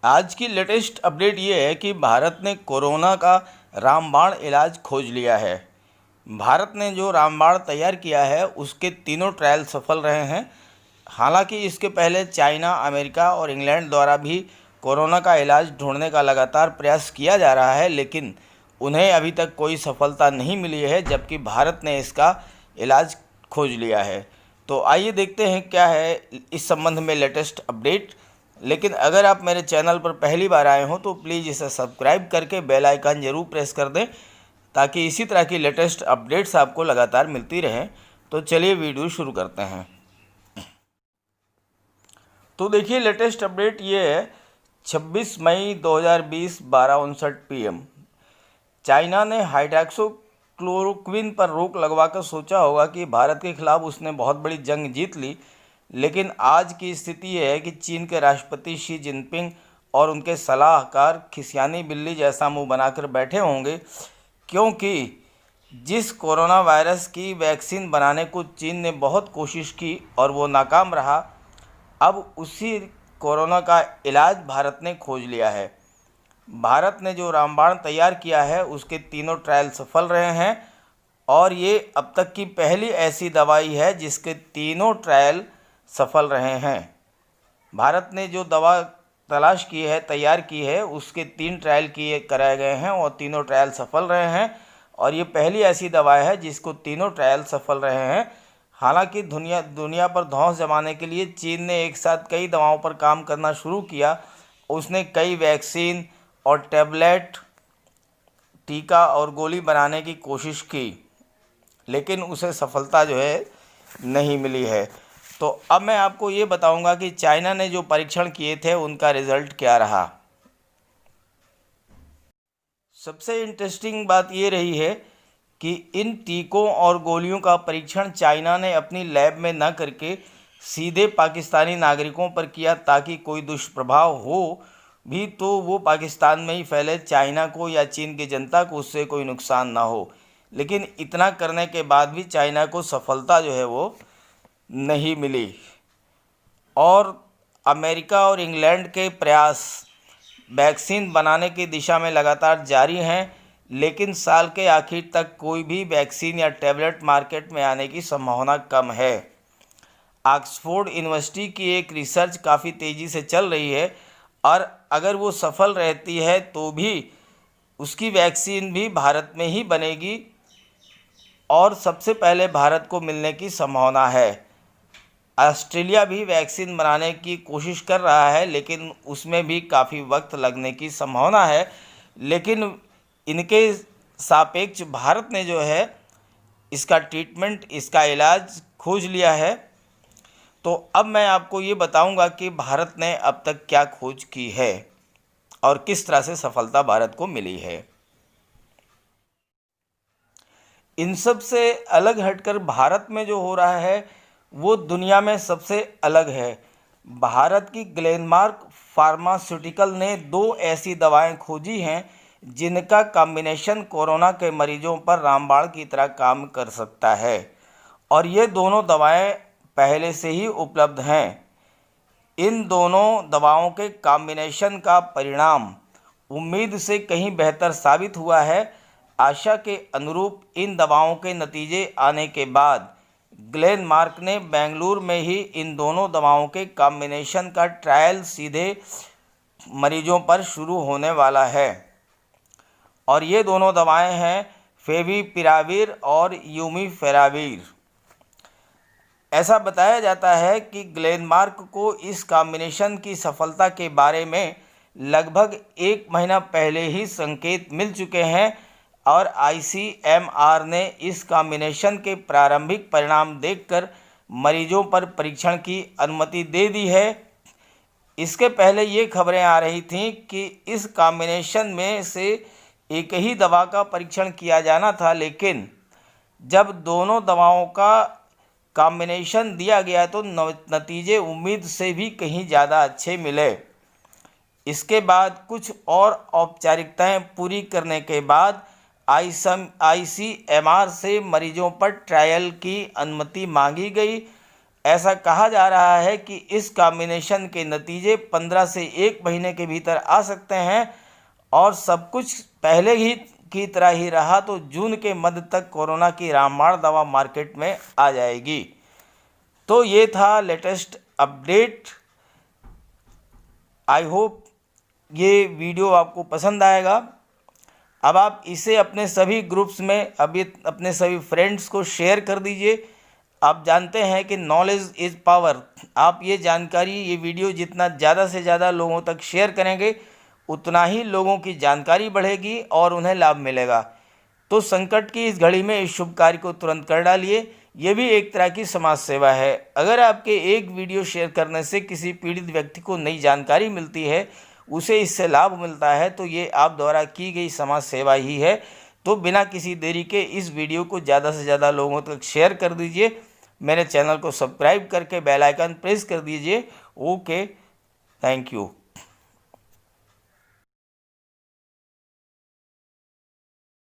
आज की latest update ये है कि भारत ने कोरोना का रामबाण इलाज खोज लिया है। भारत ने जो रामबाण तैयार किया है उसके तीनों ट्रायल सफल रहे हैं। हालांकि इसके पहले चाइना, अमेरिका और इंग्लैंड द्वारा भी कोरोना का इलाज ढूंढने का लगातार प्रयास किया जा रहा है, लेकिन उन्हें अभी तक कोई सफलता नहीं मिली है, जबकि भारत ने इसका इलाज खोज लिया है। तो आइए देखते हैं क्या है इस संबंध में लेटेस्ट अपडेट। लेकिन अगर आप मेरे चैनल पर पहली बार आए हो तो प्लीज़ इसे सब्सक्राइब करके बेल आइकन ज़रूर प्रेस कर दें, ताकि इसी तरह की लेटेस्ट अपडेट्स आपको लगातार मिलती रहें। तो चलिए वीडियो शुरू करते हैं। तो देखिए, लेटेस्ट अपडेट ये है 26 मई 2020 12:59 PM। चाइना ने हाइड्रॉक्सीक्लोरोक्विन पर रोक लगवाकर सोचा होगा कि भारत के खिलाफ उसने बहुत बड़ी जंग जीत ली, लेकिन आज की स्थिति यह है कि चीन के राष्ट्रपति शी जिनपिंग और उनके सलाहकार खिसियानी बिल्ली जैसा मुंह बनाकर बैठे होंगे, क्योंकि जिस कोरोना वायरस की वैक्सीन बनाने को चीन ने बहुत कोशिश की और वो नाकाम रहा, अब उसी कोरोना का इलाज भारत ने खोज लिया है। भारत ने जो रामबाण तैयार किया है उसके तीनों ट्रायल सफल रहे हैं और ये अब तक की पहली ऐसी दवाई है जिसके तीनों ट्रायल सफल रहे हैं। भारत ने जो दवा तलाश की है, तैयार की है, उसके 3 ट्रायल कराए गए हैं और तीनों ट्रायल सफल रहे हैं और ये पहली ऐसी दवा है जिसको तीनों ट्रायल सफल रहे हैं। हालांकि दुनिया पर धौंस जमाने के लिए चीन ने एक साथ कई दवाओं पर काम करना शुरू किया। उसने कई वैक्सीन और टैबलेट, टीका और गोली बनाने की कोशिश की, लेकिन उसे सफलता जो है नहीं मिली है। तो अब मैं आपको ये बताऊंगा कि चाइना ने जो परीक्षण किए थे उनका रिज़ल्ट क्या रहा। सबसे इंटरेस्टिंग बात ये रही है कि इन टीकों और गोलियों का परीक्षण चाइना ने अपनी लैब में न करके सीधे पाकिस्तानी नागरिकों पर किया, ताकि कोई दुष्प्रभाव हो भी तो वो पाकिस्तान में ही फैले, चाइना को या चीन की जनता को उससे कोई नुकसान ना हो। लेकिन इतना करने के बाद भी चाइना को सफलता जो है वो नहीं मिली और अमेरिका और इंग्लैंड के प्रयास वैक्सीन बनाने की दिशा में लगातार जारी हैं, लेकिन साल के आखिर तक कोई भी वैक्सीन या टैबलेट मार्केट में आने की संभावना कम है। ऑक्सफोर्ड यूनिवर्सिटी की एक रिसर्च काफ़ी तेज़ी से चल रही है और अगर वो सफल रहती है तो भी उसकी वैक्सीन भी भारत में ही बनेगी और सबसे पहले भारत को मिलने की संभावना है। ऑस्ट्रेलिया भी वैक्सीन बनाने की कोशिश कर रहा है, लेकिन उसमें भी काफ़ी वक्त लगने की संभावना है। लेकिन इनके सापेक्ष भारत ने जो है इसका ट्रीटमेंट, इसका इलाज खोज लिया है। तो अब मैं आपको ये बताऊंगा कि भारत ने अब तक क्या खोज की है और किस तरह से सफलता भारत को मिली है। इन सब से अलग हटकर भारत में जो हो रहा है वो दुनिया में सबसे अलग है। भारत की ग्लेनमार्क फार्मास्यूटिकल ने 2 ऐसी दवाएं खोजी हैं जिनका कॉम्बिनेशन कोरोना के मरीजों पर रामबाण की तरह काम कर सकता है और ये दोनों दवाएं पहले से ही उपलब्ध हैं। इन दोनों दवाओं के कॉम्बिनेशन का परिणाम उम्मीद से कहीं बेहतर साबित हुआ है। आशा के अनुरूप इन दवाओं के नतीजे आने के बाद ग्लेनमार्क ने बेंगलुरु में ही इन दोनों दवाओं के कॉम्बिनेशन का ट्रायल सीधे मरीजों पर शुरू होने वाला है और ये दोनों दवाएं हैं फेविपिराविर और यूमीफेराविर। ऐसा बताया जाता है कि ग्लेनमार्क को इस कॉम्बिनेशन की सफलता के बारे में लगभग 1 महीना पहले ही संकेत मिल चुके हैं और ICMR ने इस कॉम्बिनेशन के प्रारंभिक परिणाम देखकर मरीजों पर परीक्षण की अनुमति दे दी है। इसके पहले ये खबरें आ रही थीं कि इस कॉम्बिनेशन में से एक ही दवा का परीक्षण किया जाना था, लेकिन जब दोनों दवाओं का कॉम्बिनेशन दिया गया तो नतीजे उम्मीद से भी कहीं ज़्यादा अच्छे मिले। इसके बाद कुछ और औपचारिकताएं पूरी करने के बाद ICMR से मरीजों पर ट्रायल की अनुमति मांगी गई ऐसा कहा जा रहा है कि इस कॉम्बिनेशन के नतीजे 15 से 1 महीने के भीतर आ सकते हैं और सब कुछ पहले ही की तरह ही रहा तो जून के मध्य तक कोरोना की रामबाण दवा मार्केट में आ जाएगी। तो ये था लेटेस्ट अपडेट। आई होप ये वीडियो आपको पसंद आएगा। अब आप इसे अपने सभी ग्रुप्स में अपने सभी फ्रेंड्स को शेयर कर दीजिए। आप जानते हैं कि नॉलेज इज़ पावर। आप ये जानकारी, ये वीडियो जितना ज़्यादा से ज़्यादा लोगों तक शेयर करेंगे उतना ही लोगों की जानकारी बढ़ेगी और उन्हें लाभ मिलेगा। तो संकट की इस घड़ी में इस शुभ कार्य को तुरंत कर डालिए। ये भी एक तरह की समाज सेवा है। अगर आपके एक वीडियो शेयर करने से किसी पीड़ित व्यक्ति को नई जानकारी मिलती है, उसे इससे लाभ मिलता है, तो ये आप द्वारा की गई समाज सेवा ही है। तो बिना किसी देरी के इस वीडियो को ज़्यादा से ज़्यादा लोगों तक शेयर कर दीजिए। मेरे चैनल को सब्सक्राइब करके बेल आइकन प्रेस कर दीजिए। Okay, thank you.